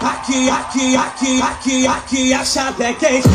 Aqui a chave é quente. Aqui a chave é quente.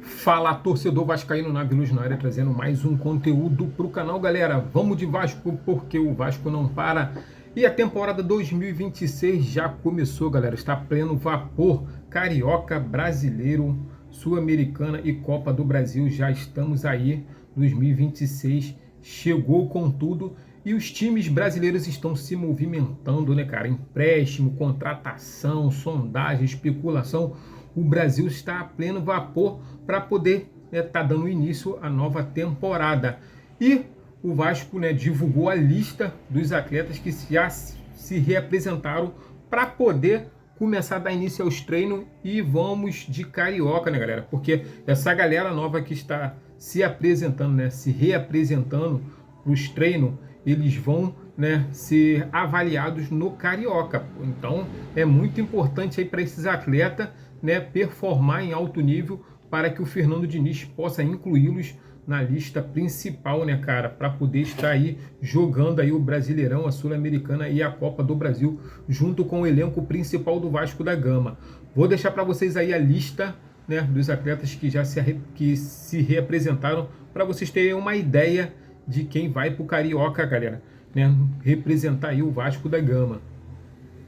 Fala, torcedor vascaíno, Nave Luz na área, trazendo mais um conteúdo pro canal, galera. Vamos de Vasco, porque o Vasco não para. E a temporada 2026 já começou, galera. Está pleno vapor. Carioca, Brasileiro, Sul-Americana e Copa do Brasil. Já estamos aí. 2026 chegou com tudo. E os times brasileiros estão se movimentando, né, cara? Empréstimo, contratação, sondagem, especulação. O Brasil está a pleno vapor para poder tá dando início à nova temporada. E o Vasco, né, divulgou a lista dos atletas que já se reapresentaram para poder começar a dar início aos treinos. E vamos de Carioca, né, galera? Porque essa galera nova que está se apresentando, né, se reapresentando para os treinos, eles vão, né, ser avaliados no Carioca. Então é muito importante aí para esses atletas, né, performar em alto nível para que o Fernando Diniz possa incluí-los na lista principal, né, cara, para poder estar aí jogando aí o Brasileirão, a Sul-Americana e a Copa do Brasil junto com o elenco principal do Vasco da Gama. Vou deixar para vocês aí a lista, né, dos atletas que já se reapresentaram para vocês terem uma ideia de quem vai para o Carioca, galera, né, representar aí o Vasco da Gama.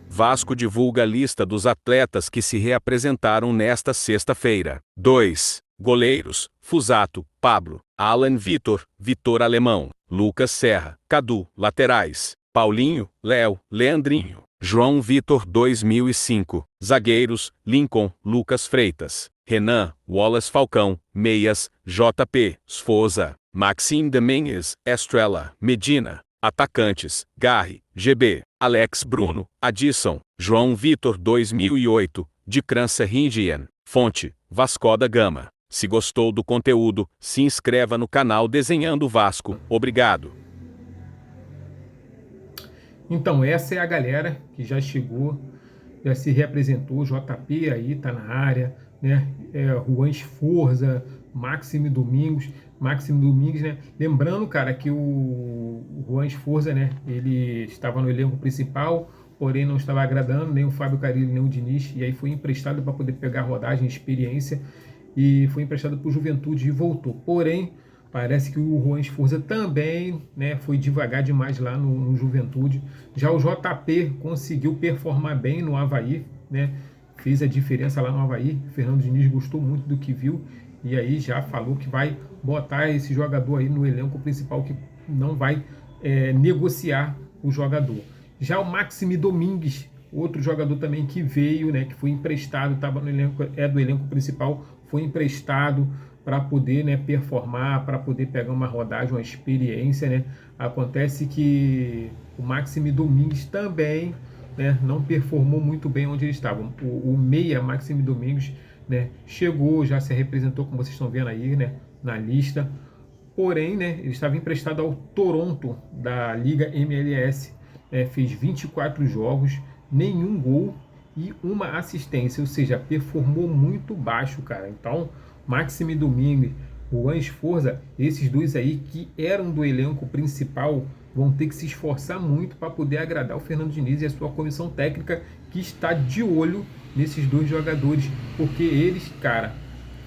Vasco divulga a lista dos atletas que se reapresentaram nesta sexta-feira. 2. Goleiros: Fusato, Pablo, Alan Vitor, Vitor Alemão, Lucas Serra, Cadu. Laterais: Paulinho, Léo, Leandrinho, João Vitor 2005. Zagueiros: Lincoln, Lucas Freitas, Renan, Wallace Falcão. Meias: JP, Sforza, Maxime Domingues, Estrela, Medina. Atacantes: Garri, GB, Alex Bruno, Adisson, João Vitor 2008, Dicran Serringian. Fonte: Vasco da Gama. Se gostou do conteúdo, se inscreva no canal Desenhando Vasco. Obrigado. Então essa é a galera que já chegou, já se reapresentou. JP aí tá na área, né? Juan Sforza, Maxime Domingos, né? Lembrando, cara, que o Juan Sforza, né, ele estava no elenco principal, porém não estava agradando nem o Fábio Carille, nem o Diniz, e aí foi emprestado para poder pegar rodagem, experiência, e foi emprestado para o Juventude e voltou. Porém, parece que o Juan Sforza também, né, foi devagar demais lá no Juventude. Já o JP conseguiu performar bem no Avaí, né, fez a diferença lá no Avaí. Fernando Diniz gostou muito do que viu, e aí já falou que vai botar esse jogador aí no elenco principal, que não vai negociar o jogador. Já o Maxime Domingues, outro jogador também que veio, né, que foi emprestado, estava no elenco, do elenco principal, foi emprestado para poder, né, performar, para poder pegar uma rodagem, uma experiência, né. Acontece que o Maxime Domingues também, né, não performou muito bem onde ele estava. O meia Maxime Domingues, né, chegou, já se representou, como vocês estão vendo aí, né, na lista. Porém, né, ele estava emprestado ao Toronto da Liga MLS, fez 24 jogos, nenhum gol e uma assistência, ou seja, performou muito baixo, cara. Então, Maxime Domingues, Juan Sforza, esses dois aí que eram do elenco principal, vão ter que se esforçar muito para poder agradar o Fernando Diniz e a sua comissão técnica, que está de olho nesses dois jogadores, porque eles, cara,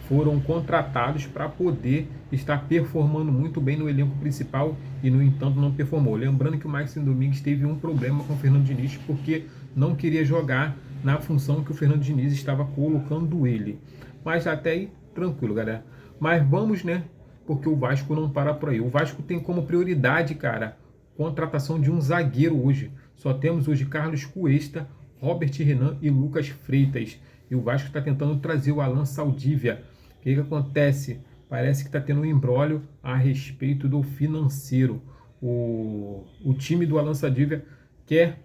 foram contratados para poder estar performando muito bem no elenco principal e, no entanto, não performou. Lembrando que o Maxime Domingues teve um problema com o Fernando Diniz, porque não queria jogar na função que o Fernando Diniz estava colocando ele. Mas até aí, tranquilo, galera. Mas vamos, né, porque o Vasco não para por aí. O Vasco tem como prioridade, cara, contratação de um zagueiro hoje. Só temos hoje Carlos Cuesta, Robert Renan e Lucas Freitas. E o Vasco está tentando trazer o Alan Saldívia. O que acontece? Parece que está tendo um imbróglio a respeito do financeiro. O time do Alan Saldívia quer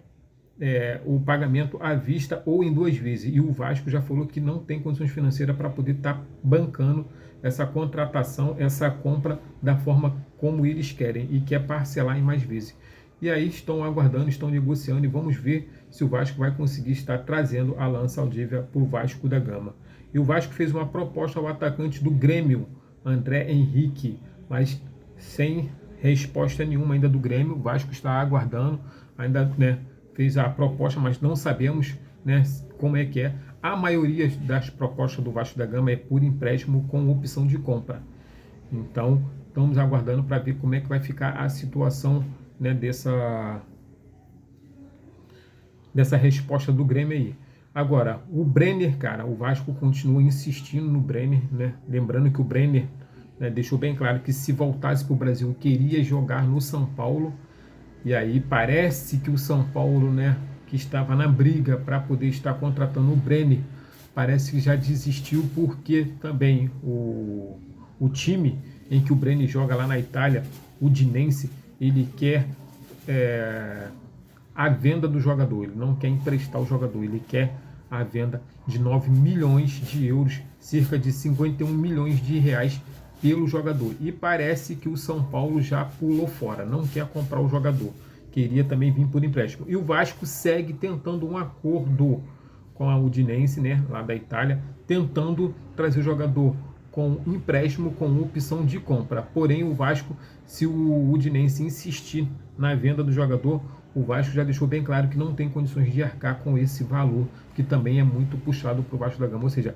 o pagamento à vista ou em 2 vezes. E o Vasco já falou que não tem condições financeiras para poder estar bancando essa contratação, essa compra da forma como eles querem, e quer parcelar em mais vezes. E aí estão aguardando, estão negociando, e vamos ver se o Vasco vai conseguir estar trazendo Alan Saldívia para o Vasco da Gama. E o Vasco fez uma proposta ao atacante do Grêmio, André Henrique, mas sem resposta nenhuma ainda do Grêmio. O Vasco está aguardando, ainda, né, fez a proposta, mas não sabemos, né, como é que é. A maioria das propostas do Vasco da Gama é por empréstimo com opção de compra. Então, estamos aguardando para ver como é que vai ficar a situação, né, dessa resposta do Grêmio aí. Agora, o Brenner, cara, o Vasco continua insistindo no Brenner, né? Lembrando que o Brenner, né, deixou bem claro que se voltasse para o Brasil queria jogar no São Paulo. E aí parece que o São Paulo, né, que estava na briga para poder estar contratando o Brenner, parece que já desistiu, porque também o time em que o Brenner joga lá na Itália, o Udinese, ele quer a venda do jogador, ele não quer emprestar o jogador, ele quer a venda de 9 milhões de euros, cerca de 51 milhões de reais pelo jogador. E parece que o São Paulo já pulou fora, não quer comprar o jogador, queria também vir por empréstimo. E o Vasco segue tentando um acordo com a Udinese, né, lá da Itália, tentando trazer o jogador com empréstimo com opção de compra. Porém, o Vasco, se o Udinese insistir na venda do jogador, o Vasco já deixou bem claro que não tem condições de arcar com esse valor, que também é muito puxado para o Vasco da Gama. Ou seja,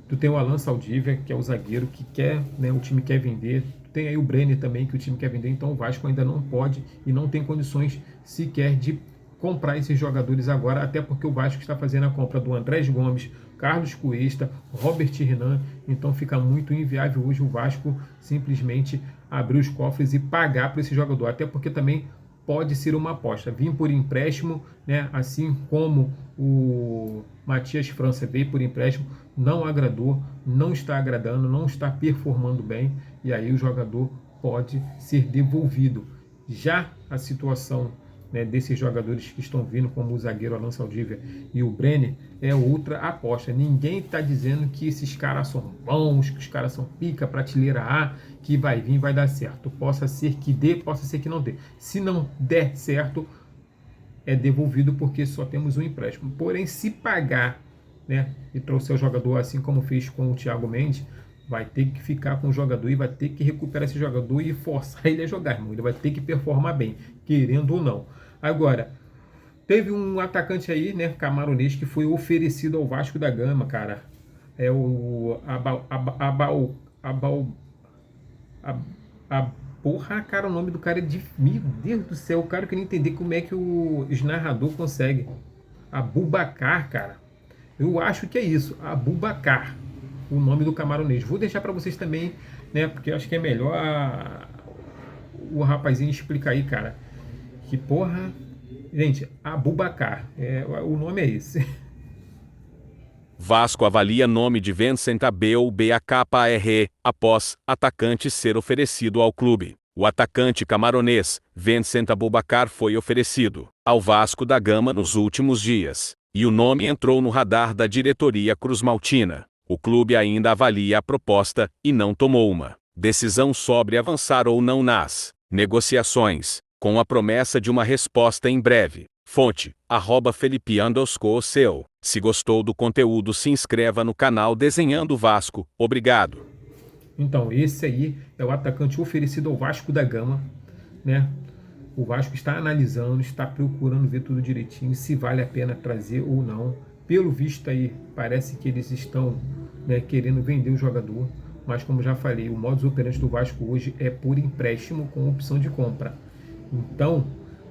tu tem o Alan Saldívia, que é o zagueiro que quer, né, o time quer vender. Tem aí o Brenner também, que o time quer vender. Então o Vasco ainda não pode e não tem condições sequer de comprar esses jogadores agora, até porque o Vasco está fazendo a compra do Andrés Gomes, Carlos Cuesta, Robert Renan. Então fica muito inviável hoje o Vasco simplesmente abrir os cofres e pagar para esse jogador, até porque também pode ser uma aposta, vir por empréstimo, né? Assim como o Matias França veio por empréstimo, não agradou, não está agradando, não está performando bem, e aí o jogador pode ser devolvido. Já a situação, né, desses jogadores que estão vindo, como o zagueiro Alan Saldívia e o Brenner, é outra aposta. Ninguém está dizendo que esses caras são bons, que os caras são pica, prateleira A, que vai vir, vai dar certo. Possa ser que dê, possa ser que não dê. Se não der certo, é devolvido, porque só temos um empréstimo. Porém, se pagar, né, e trouxer o jogador, assim como fez com o Thiago Mendes, vai ter que ficar com o jogador e vai ter que recuperar esse jogador e forçar ele a jogar, irmão. Ele vai ter que performar bem, querendo ou não. Agora, teve um atacante aí, né, camaronês, que foi oferecido ao Vasco da Gama, cara. É o porra, cara, o nome do cara é de... Meu Deus do céu, o cara queria entender como é que os narrador consegue. Abubacar, cara. Eu acho que é isso, Abubacar, o nome do camaronês. Vou deixar para vocês também, né, porque eu acho que é melhor o rapazinho explicar aí, cara. Que porra... Gente, Abubacar, o nome é esse. Vasco avalia nome de Vincent Abel Bakar após atacante ser oferecido ao clube. O atacante camaronês, Vincent Aboubakar, foi oferecido ao Vasco da Gama nos últimos dias, e o nome entrou no radar da diretoria cruzmaltina. O clube ainda avalia a proposta e não tomou uma decisão sobre avançar ou não nas negociações, com a promessa de uma resposta em breve. Fonte, @Felipe_Seu. Se gostou do conteúdo, se inscreva no canal Desenhando Vasco. Obrigado. Então, esse aí é o atacante oferecido ao Vasco da Gama, né? O Vasco está analisando, está procurando ver tudo direitinho, se vale a pena trazer ou não. Pelo visto aí, parece que eles estão, né, querendo vender o jogador, mas como já falei, o modus operandi do Vasco hoje é por empréstimo com opção de compra. Então,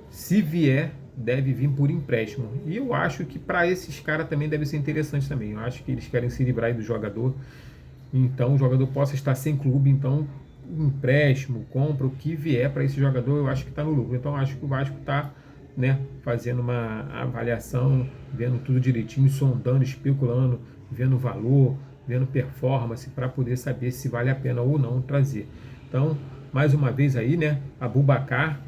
se vier, deve vir por empréstimo. E eu acho que para esses caras também deve ser interessante também. Eu acho que eles querem se livrar aí do jogador. Então o jogador possa estar sem clube. Então, empréstimo, compra, o que vier para esse jogador, eu acho que está no lucro. Então eu acho que o Vasco está, né, fazendo uma avaliação, vendo tudo direitinho, sondando, especulando, vendo valor, vendo performance, para poder saber se vale a pena ou não trazer. Então, mais uma vez aí, né, Abubacar,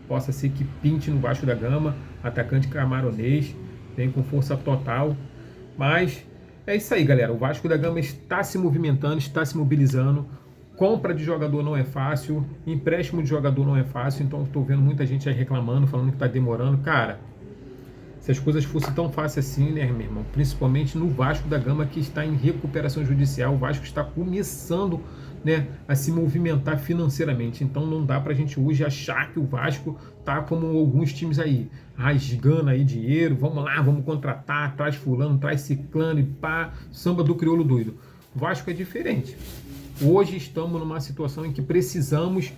possa ser que pinte no Vasco da Gama, atacante camaronês, vem com força total. Mas é isso aí, galera. O Vasco da Gama está se movimentando, está se mobilizando. Compra de jogador não é fácil, empréstimo de jogador não é fácil. Então estou vendo muita gente aí reclamando, falando que está demorando. Cara, Se as coisas fossem tão fáceis assim, né, meu irmão? Principalmente no Vasco da Gama, que está em recuperação judicial. O Vasco está começando, né, a se movimentar financeiramente. Então não dá pra gente hoje achar que o Vasco tá como alguns times aí, rasgando aí dinheiro, vamos lá, vamos contratar, traz fulano, traz ciclano e pá, samba do crioulo doido. O Vasco é diferente. Hoje estamos numa situação em que precisamos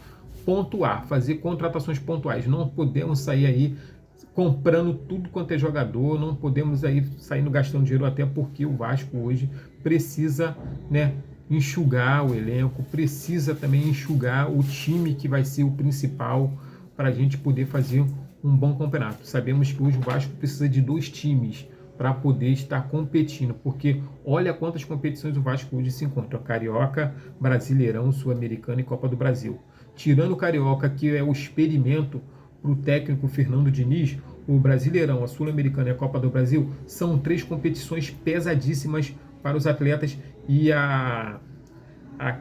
pontuar, fazer contratações pontuais. Não podemos sair aí comprando tudo quanto é jogador, não podemos aí saindo gastando dinheiro, até porque o Vasco hoje precisa, né, enxugar o elenco, precisa também enxugar o time que vai ser o principal para a gente poder fazer um bom campeonato. Sabemos que hoje o Vasco precisa de 2 times para poder estar competindo, porque olha quantas competições o Vasco hoje se encontra: Carioca, Brasileirão, Sul-Americano e Copa do Brasil. Tirando o Carioca, que é o experimento para o técnico Fernando Diniz, o Brasileirão, a Sul-Americana e a Copa do Brasil são 3 competições pesadíssimas para os atletas, e a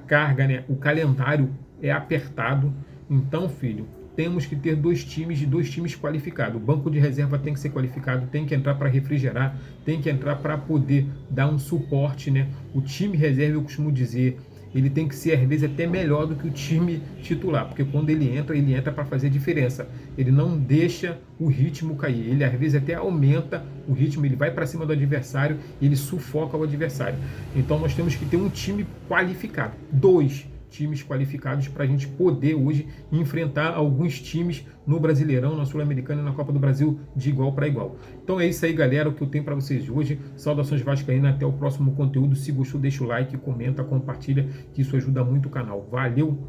carga, né, o calendário é apertado. Então, filho, temos que ter 2 times qualificados. O banco de reserva tem que ser qualificado, tem que entrar para refrigerar, tem que entrar para poder dar um suporte, né? O time reserva, eu costumo dizer, ele tem que ser às vezes até melhor do que o time titular, porque quando ele entra para fazer diferença. Ele não deixa o ritmo cair, ele às vezes até aumenta o ritmo, ele vai para cima do adversário, ele sufoca o adversário. Então nós temos que ter um time qualificado, 2 times qualificados, para a gente poder hoje enfrentar alguns times no Brasileirão, na Sul-Americana e na Copa do Brasil de igual para igual. Então é isso aí, galera, o que eu tenho para vocês hoje. Saudações vascaínas, até o próximo conteúdo. Se gostou, deixa o like, comenta, compartilha, que isso ajuda muito o canal. Valeu!